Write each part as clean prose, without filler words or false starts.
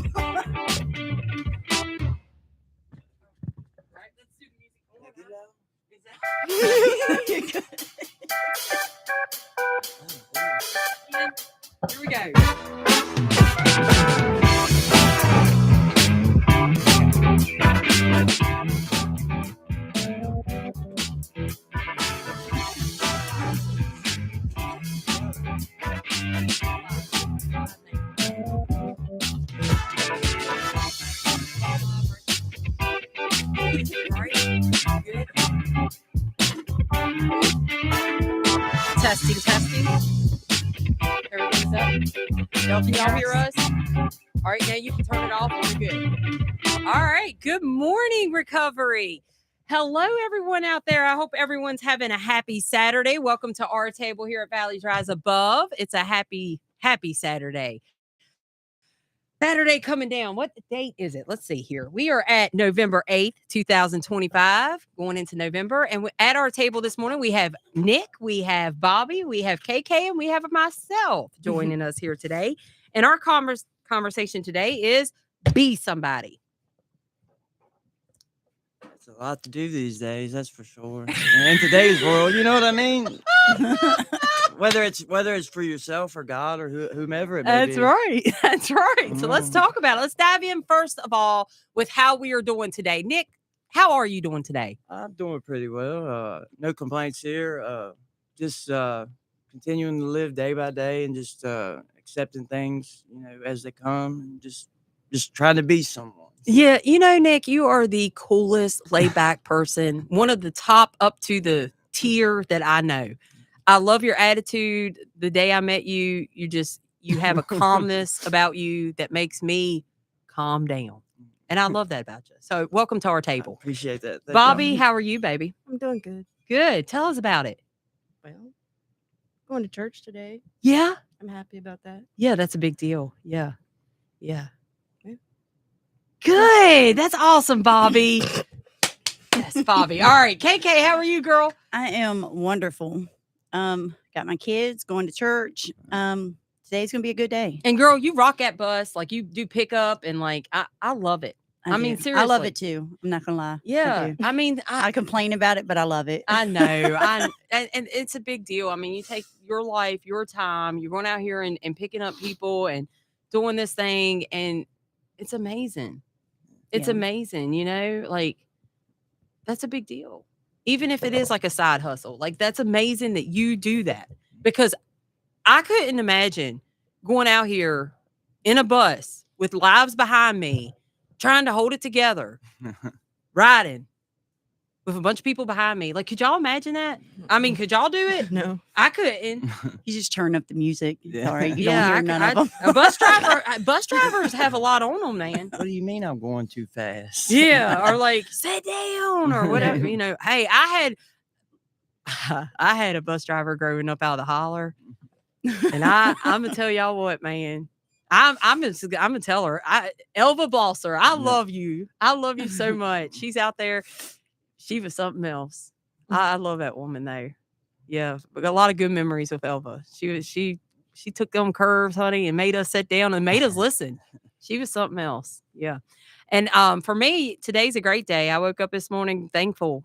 let's do the music. Here we go. Testing, testing. Everything's up. Y'all, can y'all hear us? All right, now you can turn it off. We're good. All right. Good morning, Recovery. Hello, everyone out there. I hope everyone's having a happy Saturday. Welcome to our table here at Valleys Rise Above. It's a happy Saturday. Saturday coming down. What date is it? Let's see here. We are at November 8th, 2025, going into November. And at our table this morning, we have Nick, we have Bobby, we have KK, and we have myself joining us here today. And our conversation today is be somebody. It's a lot to do these days, that's for sure. In today's world, you know what I mean? whether it's for yourself or God or whomever it may That's be. right. That's right. So let's talk about it. Let's dive in first of all with how we are doing today. Nick, how are you doing today? I'm doing pretty well. No complaints here. Just continuing to live day by day and just accepting things, as they come, and just trying to be someone. Yeah, Nick, you are the coolest laid back person, one of the top up to the tier that I know. I love your attitude. The day I met you, you have a calmness about you that makes me calm down. And I love that about you. So welcome to our I table. appreciate that. Thank Bobby, y'all. how are you, baby? I'm doing good. Good. Tell us about it. Well, going to church today. Yeah? I'm happy about that. Yeah, that's a big deal. Yeah. Yeah. Yeah. Good. That's awesome, Bobby. Yes, Bobby. All right. KK, how are you, girl? I am wonderful. Got my kids going to church. Today's gonna be a good day. And girl, you rock that bus. Like you do pick up and like I love it. I mean, do. I love seriously. it too. I'm not gonna lie. Yeah. I do. I mean, I complain about it, but I love it. I know. And it's a big deal. I mean, you take your life, your time, you're going out here and picking up people and doing this thing, and it's amazing. It's Yeah. amazing, like that's a big deal. Even if it is like a side hustle, like that's amazing that you do that, because I couldn't imagine going out here in a bus with lives behind me, trying to hold it together, riding with a bunch of people behind me. Like, could y'all imagine that? I mean, could y'all do it? No. I couldn't. You just turn up the music. Yeah. Sorry, you Yeah, don't hear none of them. A bus drivers have a lot on them, man. What do you mean I'm going too fast? Yeah, or like sit down or whatever. Hey, I had a bus driver growing up out of the holler, and I'm gonna tell y'all what, man. I'm gonna tell her. Elva Blosser, I love you. I love you so much. She's out there. She was something else. I love that woman there. Yeah, but a lot of good memories with Elva. She took them curves, honey, and made us sit down and made us listen. She was something else. Yeah. And for me, today's a great day. I woke up this morning thankful.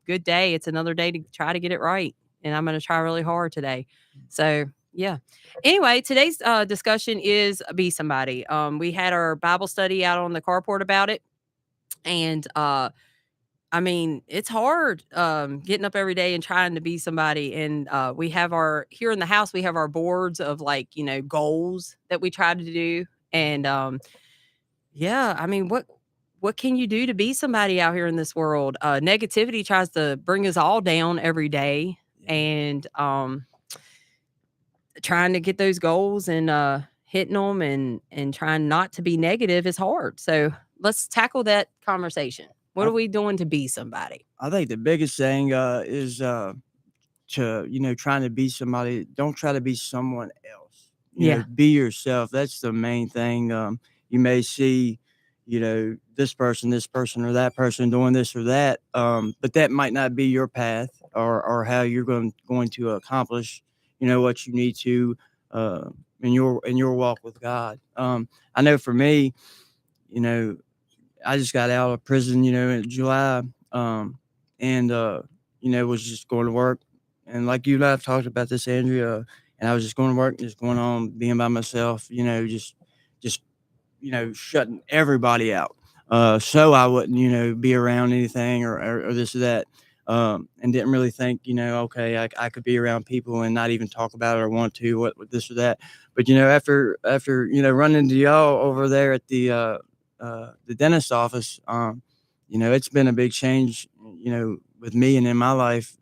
Good day. It's another day to try to get it right. And I'm going to try really hard today. So, yeah. Anyway, today's discussion is be somebody. We had our Bible study out on the carport about it. And I mean, it's hard getting up every day and trying to be somebody. And we have here in the house, we have our boards of goals that we try to do. And yeah, I mean, what can you do to be somebody out here in this world? Negativity tries to bring us all down every day. And trying to get those goals and hitting them and trying not to be negative is hard. So let's tackle that conversation. What are we doing to be somebody? I think the biggest thing is to trying to be somebody. Don't try to be someone else. Be yourself. That's the main thing. You may see, this person, or that person doing this or that, but that might not be your path or how you're going to accomplish, what you need to in your walk with God. I know for me, you know, I just got out of prison, you know, in July, and you know, was just going to work, and like you and I have talked about this, Andrea, and I was just going to work, just going on being by myself, you know, just you know, shutting everybody out, so I wouldn't, you know, be around anything or this or that. And didn't really think, you know, okay, I could be around people and not even talk about it or want to, what this or that. But, you know, after, you know, running into y'all over there at the dentist office, you know, it's been a big change, you know, with me and in my life,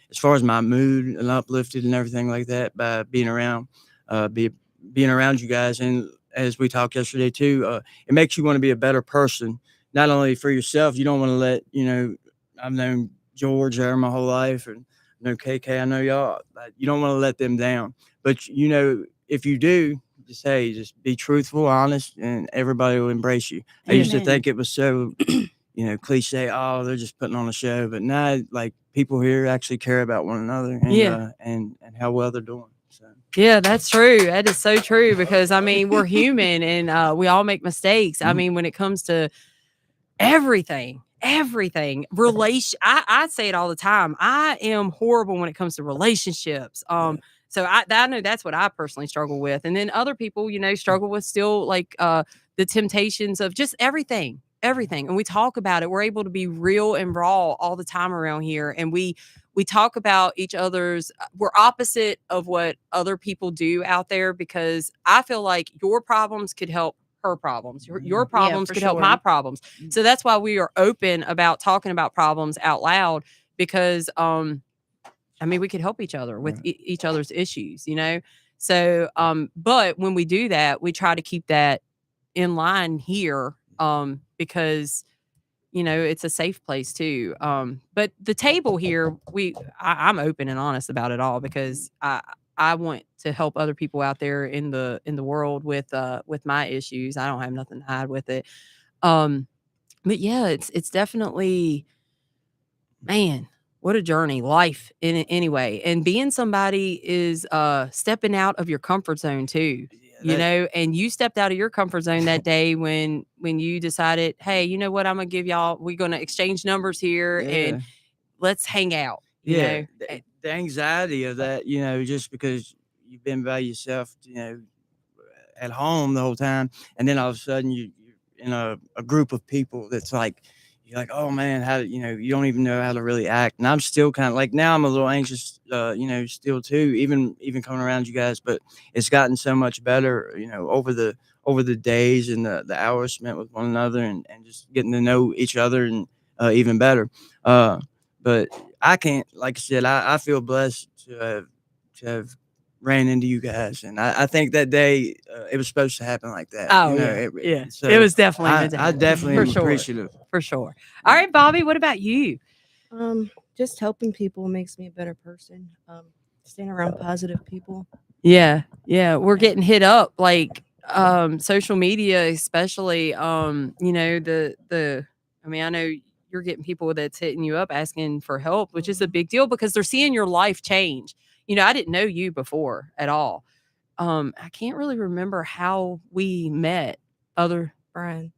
as far as my mood and uplifted and everything like that by being around, being around you guys. And as we talked yesterday too, it makes you want to be a better person, not only for yourself. You don't want to let, you know, I've known George there my whole life, and I know KK, I know y'all. You don't want to let them down, but you know, if you do, just be truthful, honest, and everybody will embrace you. I used to Amen. think it was so, you know, cliche. Oh, they're just putting on a show, but now, like, people here actually care about one another, and Yeah. And how well they're doing. So. Yeah, that's true. That is so true because I mean, we're human and we all make mistakes. I Mhm. mean, when it comes to everything, I say it all the time. I am horrible when it comes to relationships. So I know that's what I personally struggle with. And then other people, you know, struggle with still like the temptations of just everything. And we talk about it. We're able to be real and raw all the time around here. And we talk about each other's we're opposite of what other people do out there because I feel like your problems could help her problems. Your problems for could help my sure. problems. So that's why we are open about talking about problems out loud because I mean we could help each other with Right. each other's issues, you know. So but when we do that, we try to keep that in line here because you know it's a safe place too. But the table here, I'm open and honest about it all because I want to help other people out there in the world with my issues. I don't have nothing to hide with it. Um, but yeah, it's definitely, man, what a journey, life in it anyway. And being somebody is stepping out of your comfort zone too. You know, and you stepped out of your comfort zone that day when you decided, hey, you know what, I'm gonna give y'all, we're gonna exchange numbers here and let's hang out. You Yeah, know, the anxiety of that, you know, just because you've been by yourself, you know, at home the whole time, and then all of a sudden you're in a group of people that's like, you're like, oh man, how you know, you don't even know how to really act. And I'm still kind of like now I'm a little anxious, you know, still too, even coming around you guys, but it's gotten so much better, you know, over the days and the hours spent with one another and just getting to know each other and even better. But I can't, like I said, I feel blessed to have ran into you guys, and I think that day it was supposed to happen like that. oh You know, yeah, yeah, so it was definitely meant to I happen, definitely for am sure, appreciative. for sure. All right, Bobby, what about you? Just helping people makes me a better person. Staying around positive people. Yeah, we're getting hit up like social media, especially you know, the I mean, I know you're getting people that's hitting you up asking for help, which is a big deal because they're seeing your life change. You know, I didn't know you before at all. I can't really remember how we met. Other Brian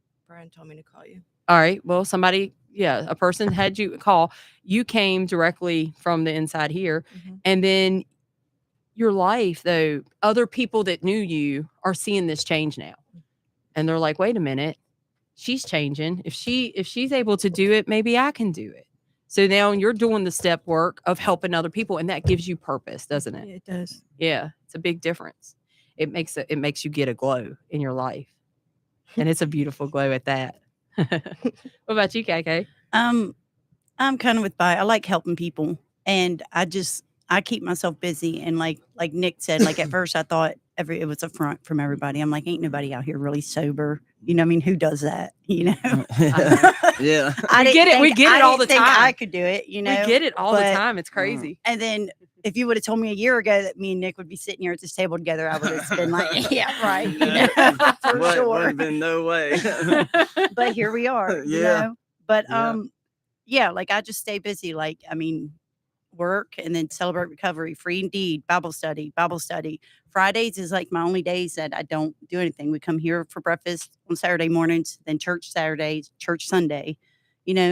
told me to call you. All right, well, somebody, yeah, a person had you call. You came directly from the inside here, and then your life, though, other people that knew you are seeing this change now. And they're like, wait a minute, she's changing. If she's able to do it, maybe I can do it. So now you're doing the step work of helping other people, and that gives you purpose, doesn't it? Yeah, it does. Yeah, it's a big difference. It makes you get a glow in your life. And it's a beautiful glow at that. What about you, KK? I'm kind of with Bi. I like helping people, and I keep myself busy. And like Nick said, like at first I thought it was a front from everybody. I'm like, ain't nobody out here really sober. You know, I mean, who does that? You know, Yeah. We get it. We get it all the think time. I could do it. You know, We get it all the but- time. It's crazy. And then if you would have told me a year ago that me and Nick would be sitting here at this table together, I would have been like, yeah, right. You know, for Would sure. have been no way. But here we are. You Yeah. know? But Yeah. yeah, like I just stay busy. Like, I mean, work, and then Celebrate Recovery, Free Indeed, Bible study, Bible study. Fridays is like my only days that I don't do anything. We come here for breakfast on Saturday mornings, then church Saturdays, church Sunday,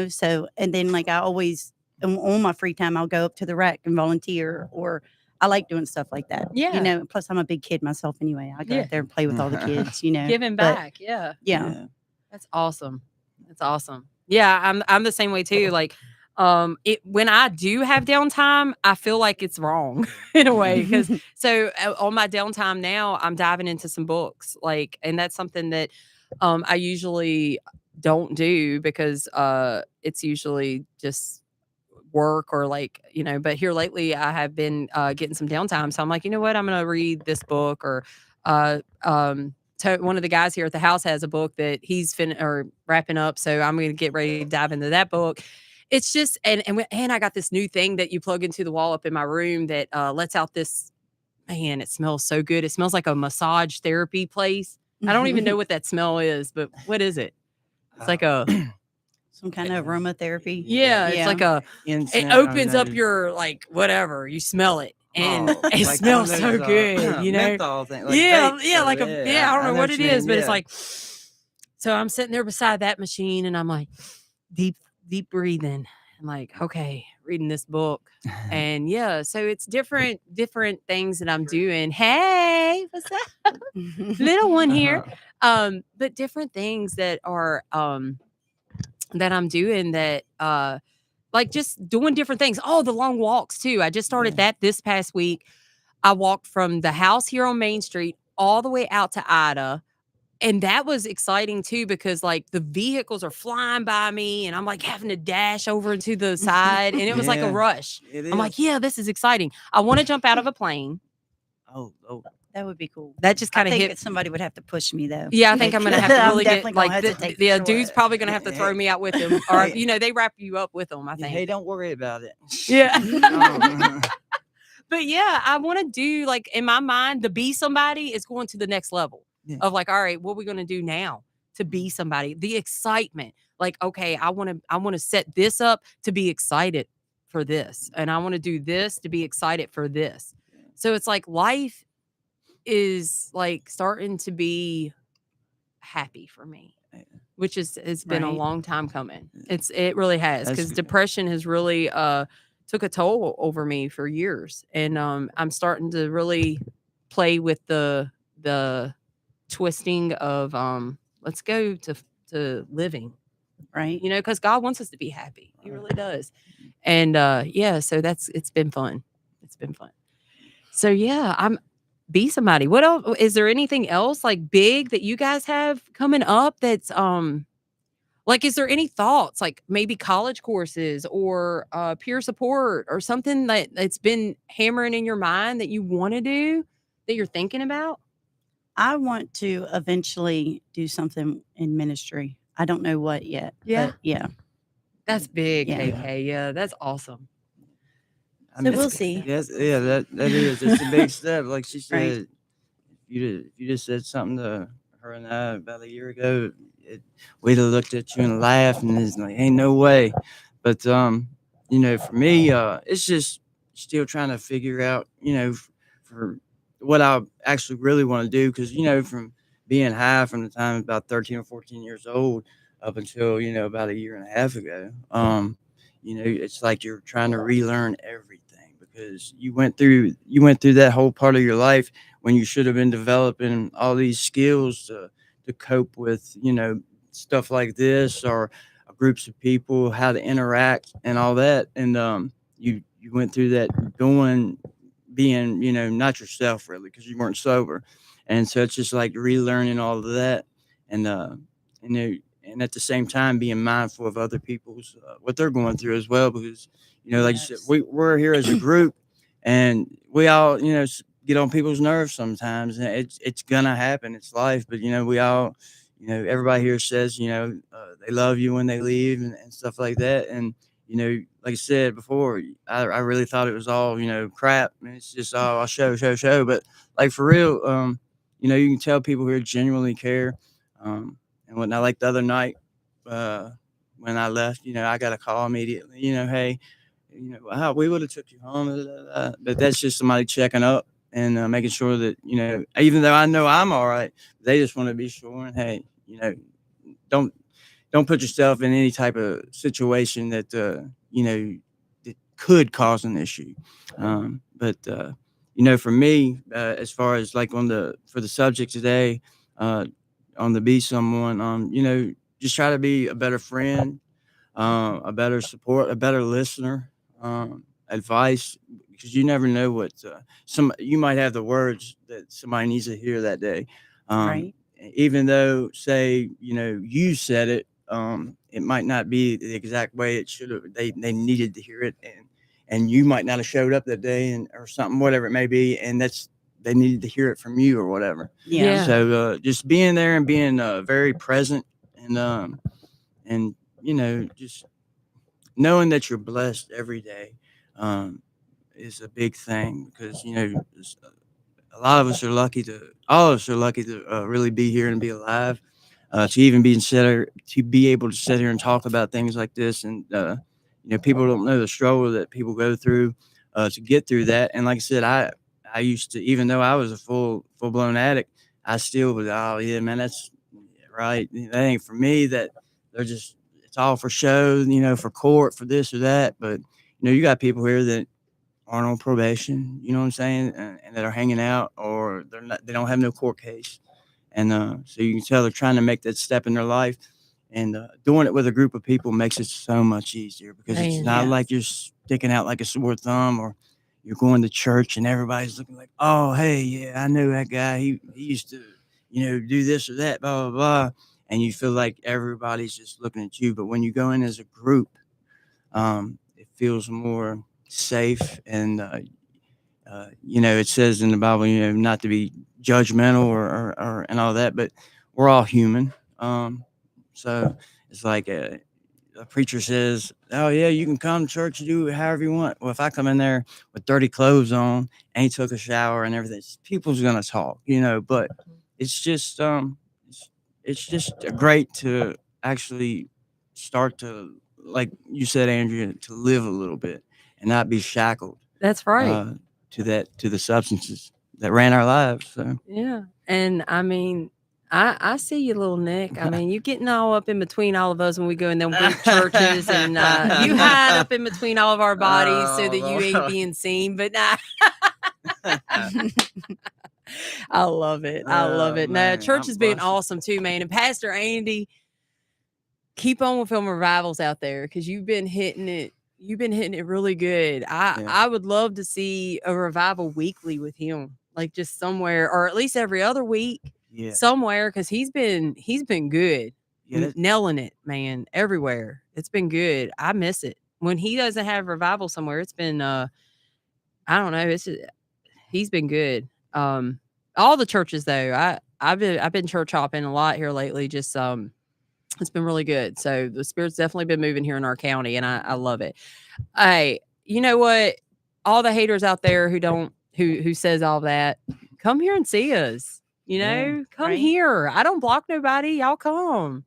so, and then like I always, on my free time, I'll go up to the rec and volunteer, or I like doing stuff like that. Yeah. Plus I'm a big kid myself anyway. I go Yeah. out there and play with all the kids, Giving but back. Yeah. yeah. That's awesome. That's awesome. Yeah, I'm the same way too. Like, when I do have downtime, I feel like it's wrong in a way because so on my downtime now, I'm diving into some books, like, and that's something that I usually don't do because it's usually just work or like, but here lately I have been getting some downtime, so I'm like, you know what, I'm gonna read this book or one of the guys here at the house has a book that he's wrapping up, so I'm going to get ready to dive into that book. It's just and I got this new thing that you plug into the wall up in my room that lets out this, man, it smells so good. It smells like a massage therapy place. I don't even know what that smell is, but what is it? It's like a some kind of aromatherapy. yeah, it's like a it opens up your like whatever, you smell it. And it like smells one so of those, good, menthol thing, like yeah, vape yeah, like stuff, I don't know what it is, but it's yeah. like, so I'm sitting there beside that machine and I'm like, deep breathing. I'm like, okay, reading this book. And yeah, so it's different things that I'm doing. Hey, what's up? Little one here. But different things that are that I'm doing that like just doing different things. Oh, the long walks too. I just started that this past week. I walked from the house here on Main Street all the way out to Ida. And that was exciting too, because like the vehicles are flying by me and I'm like having to dash over to the side. And it was like a rush. I'm like, yeah, this is exciting. I want to jump out of a plane. Oh. That would be cool. That just kind of hit. That somebody would have to push me though. Yeah, I think I'm gonna have to really get like the sure. dude's probably gonna have to throw me out with him, or they wrap you up with them. I think. Hey, don't worry about it. Yeah. But yeah, I want to do like in my mind, to be somebody is going to the next level of like, all right, what are we gonna do now to be somebody? The excitement, like, okay, I want to set this up to be excited for this, and I want to do this to be excited for this. So it's like life is like starting to be happy for me, which it's been a long time coming. It really has, because depression has really took a toll over me for years, and I'm starting to really play with the twisting of let's go to living, right? Because God wants us to be happy. He really does. And so it's been fun. So yeah, be somebody. What else? Is there anything else like big that you guys have coming up that's like, is there any thoughts like maybe college courses or peer support or something that's been hammering in your mind that you want to do, that you're thinking about? I want to eventually do something in ministry. I don't know what yet. Yeah. But yeah. That's big, Yeah. KK. Yeah, that's awesome. So we'll see. Yes, yeah, that is. It's a big step. Like she said, you just said something to her and I about a year ago. We'd have looked at you and laughed, and it's like, ain't no way. But for me, it's just still trying to figure out, for what I actually really want to do. Because from being high from the time about 13 or 14 years old up until about a year and a half ago, it's like you're trying to relearn everything, because you went through that whole part of your life when you should have been developing all these skills to cope with stuff like this, or groups of people, how to interact and all that. And you went through that being not yourself really, because you weren't sober. And so it's just like relearning all of that, and and at the same time being mindful of other people's what they're going through as well, because like you said, we're here as a group, and we all get on people's nerves sometimes, and it's gonna happen. It's life. But we all everybody here says they love you when they leave, and stuff like that. And like I said before, I really thought it was all crap. I mean, it's just all show. But like for real, you can tell people here genuinely care, and whatnot. Like the other night, when I left, I got a call immediately. Hey, you know, wow, we would have took you home. But that's just somebody checking up and making sure that, you know, even though I know I'm all right, they just want to be sure. And hey, you know, don't put yourself in any type of situation that you know, that could cause an issue. But you know, for me, as far as like for the subject today, on the be someone, you know, just try to be a better friend, a better support, a better listener, advice, because you never know what you might have the words that somebody needs to hear that day. Right. Even though, say, you know, you said it, it might not be the exact way it should have. They needed to hear it, and you might not have showed up that day, and or something, whatever it may be, and they needed to hear it from you or whatever. Yeah. So just being there and being very present, and you know, just knowing that you're blessed every day is a big thing, because you know a lot of us are lucky to all of us are lucky to really be here and be alive, to even to be able to sit here and talk about things like this. And you know, people don't know the struggle that people go through to get through that. And like I said, I used to, even though I was a full blown addict, I still was, oh yeah, man, that's right, that ain't for me. That they're just, it's all for show, you know, for court, for this or that. But you know, you got people here that aren't on probation, you know what I'm saying, and that are hanging out, or they don't have no court case. And so you can tell they're trying to make that step in their life, and doing it with a group of people makes it so much easier, because it's Man, not yes. like you're sticking out like a sore thumb, or you're going to church and everybody's looking like, oh, hey, yeah, I know that guy. He used to, you know, do this or that, blah, blah, blah. And you feel like everybody's just looking at you. But when you go in as a group, it feels more safe. And you know, it says in the Bible, you know, not to be judgmental or and all that, but we're all human. So it's like a preacher says, oh yeah, you can come to church, do it however you want. Well, if I come in there with dirty clothes on and he took a shower and everything, people's gonna talk, you know. But it's just it's just great to actually start to, like you said, Andrea, to live a little bit and not be shackled that's right. to the substances that ran our lives. So Yeah. And I mean, I see you, little Nick. I mean, you getting all up in between all of us when we go in them group churches, and you hide up in between all of our bodies so that you ain't being seen. But nah, I love it. I love it. No, man, church I'm has been busted. awesome too, man. And Pastor Andy, keep on with film revivals out there, because you've been hitting it. You've been hitting it really good. I would love to see a revival weekly with him, like just somewhere, or at least every other week, Yeah, somewhere, because he's been good, yeah, nailing it, man, everywhere. It's been good. I miss it when he doesn't have revival somewhere. It's been I don't know. He's been good. All the churches though. I've been church hopping a lot here lately. Just it's been really good. So the Spirit's definitely been moving here in our county, and I love it. Hey, you know what? All the haters out there who says all that, come here and see us. You know, Yeah. come Right. here. I don't block nobody. Y'all come.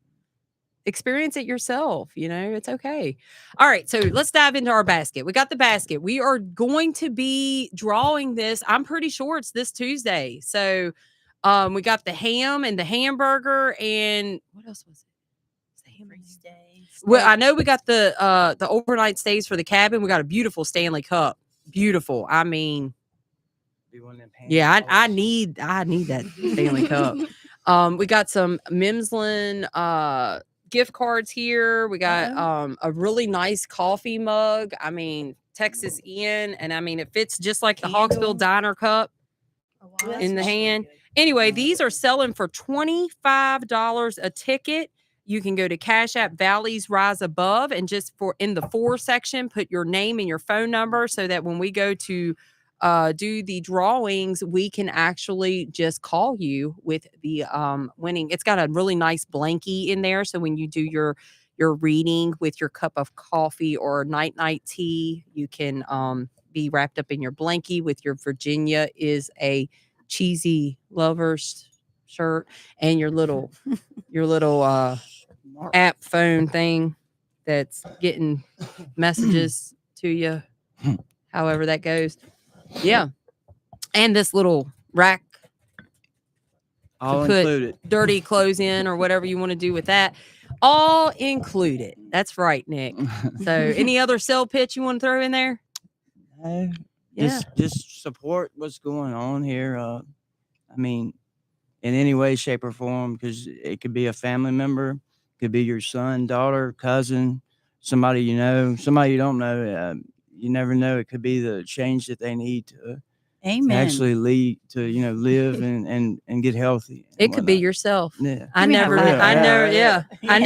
Experience it yourself. You know, it's okay. All right. So let's dive into our basket. We got the basket. We are going to be drawing this. I'm pretty sure it's this Tuesday. So we got the ham and the hamburger, and what else was it? Well, I know we got the overnight stays for the cabin. We got a beautiful Stanley Cup. Beautiful. I mean, be one of them yeah, I pancakes. need that Stanley Cup. We got some Mimsland gift cards here. We got a really nice coffee mug. I mean, Texas Inn, and I mean it fits just like the Hawksville Diner cup in the hand. Anyway, these are selling for $25 a ticket. You can go to Cash App Valleys Rise Above, and just in the for section, put your name and your phone number, so that when we go to do the drawings, we can actually just call you with the winning. It's got a really nice blankie in there, so when you do your reading with your cup of coffee or night tea, you can be wrapped up in your blankie with your Virginia is a cheesy lovers shirt, and your little app phone thing that's getting messages to you, however that goes. Yeah. And this little rack All put included. dirty clothes in or whatever you want to do with that. All included. That's right, Nick. So any other sell pitch you want to throw in there? No, Yeah. just support what's going on here. I mean, in any way, shape, or form, because it could be a family member, could be your son, daughter, cousin, somebody you know, somebody you don't know. You never know. It could be the change that they need to Amen. actually lead to, live and get healthy. and It could be whatnot. yourself. Yeah. I Give me a high never, five. I never, Yeah. I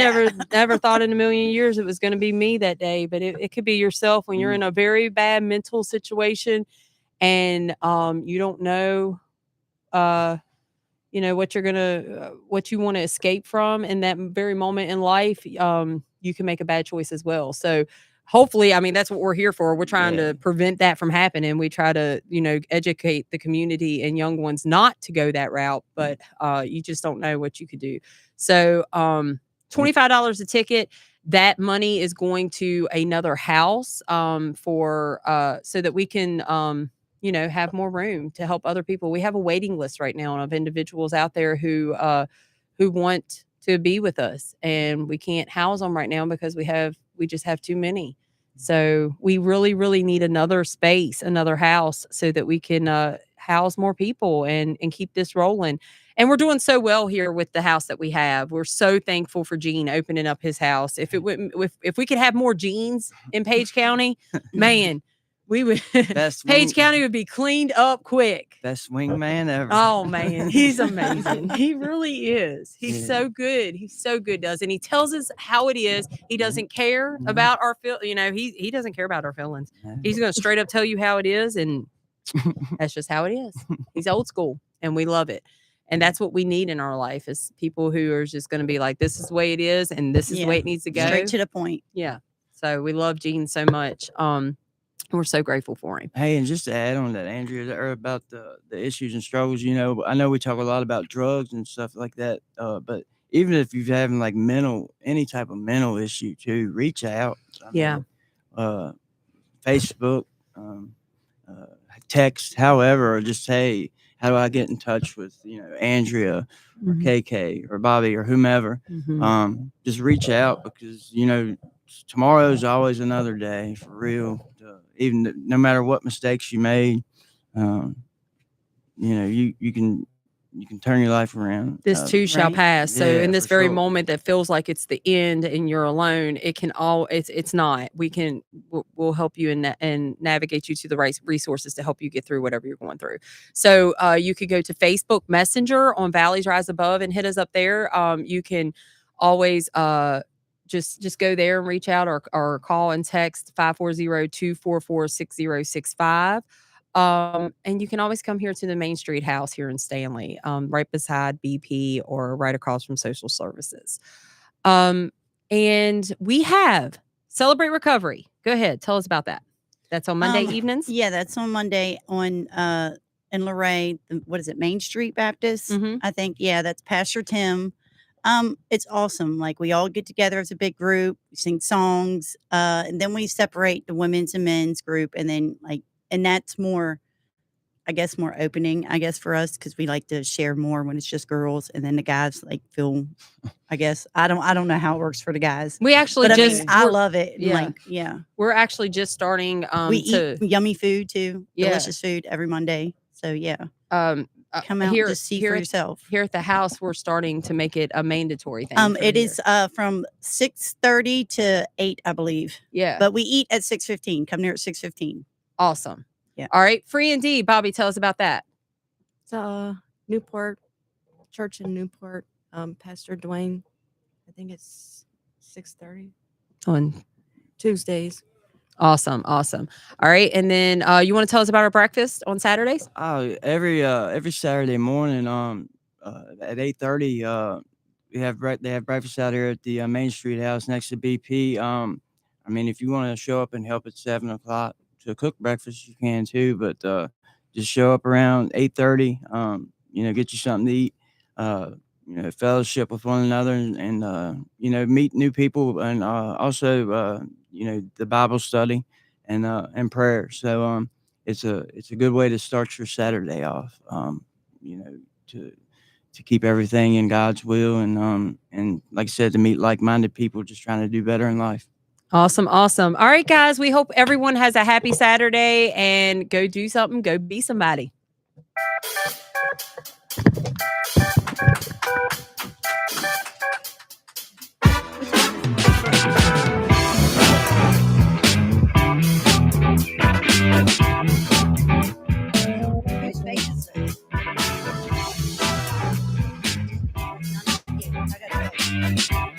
never thought in a million years it was going to be me that day, but it could be yourself when you're in a very bad mental situation and you don't know, what you're gonna, what you want to escape from in that very moment in life. You can make a bad choice as well. So hopefully, I mean, that's what we're here for. We're trying Yeah. to prevent that from happening. We try to, educate the community and young ones not to go that route, but you just don't know what you could do. So $25 a ticket. That money is going to another house for so that we can have more room to help other people. We have a waiting list right now of individuals out there who want to be with us, and we can't house them right now because we just have too many. So we really, really need another space, another house, so that we can house more people and keep this rolling. And we're doing so well here with the house that we have. We're so thankful for Gene opening up his house. If we could have more Genes in Page County, man, we would. Best Page wing- County would be cleaned up quick. Best wingman ever. Oh man, he's amazing. He really is. He's Yeah. so good. He's so good, and he tells us how it is. He doesn't care about our he doesn't care about our feelings. No. He's going to straight up tell you how it is, and that's just how it is. He's old school, and we love it. And that's what we need in our life is people who are just going to be like, this is the way it is, and this is the way it needs to go. Straight to the point. Yeah. So we love Gene so much. We're so grateful for him. Hey, and just to add on that, Andrea, about the issues and struggles, I know we talk a lot about drugs and stuff like that, but even if you're having like any type of mental issue too, reach out. Yeah. Facebook, text, however, or just, hey, how do I get in touch with, Andrea or KK or Bobby or whomever? Just reach out because, tomorrow's always another day for real. Even no matter what mistakes you made, you can turn your life around. This too shall Right. pass. So Yeah, in this for very sure. moment that feels like it's the end and you're alone, it's not. We'll help you and navigate you to the right resources to help you get through whatever you're going through. So you could go to Facebook Messenger on Valleys Rise Above and hit us up there. You can always just go there and reach out or call and text 540-244-6065. And you can always come here to the Main Street House here in Stanley, right beside BP or right across from social services. And we have Celebrate Recovery. Go ahead. Tell us about that. That's on Monday evenings. Yeah, that's on Monday on in Luray. What is it? Main Street Baptist. Mhm. I think. Yeah, that's Pastor Tim. It's awesome. Like we all get together as a big group, we sing songs, and then we separate the women's and men's group, and then and that's more, I guess, more opening, I guess, for us because we like to share more when it's just girls, and then the guys feel. I guess I don't know how it works for the guys. We actually But I we're- love it. yeah. We're actually just starting We to eat yummy food too, Yeah. delicious food every Monday. So yeah, come out here, and just see here for at- yourself. Here at the house, we're starting to make it a mandatory thing. for It here. is from 6:30 to 8, I believe. Yeah. But we eat at 6:15. Come near at 6:15. Awesome. Yeah. All right. Free and D. Bobby, tell us about that. It's Newport Church in Newport. Pastor Dwayne, I think it's 6:30 On Tuesdays. Awesome. All right. And then you want to tell us about our breakfast on Saturdays? Oh, every Saturday morning, at 8:30, they have breakfast out here at the Main Street House next to BP. I mean, if you want to show up and help at 7:00 to cook breakfast, you can too. But just show up around 8:30. Get you something to eat. Fellowship with one another, and meet new people, and also the Bible study. and prayer. So it's a good way to start your Saturday off. You know, to keep everything in God's will, and like I said, to meet like-minded people just trying to do better in life. Awesome. Awesome. All right, guys. We hope everyone has a happy Saturday, and go do something. Go be somebody. Whose face is this? I gotta go.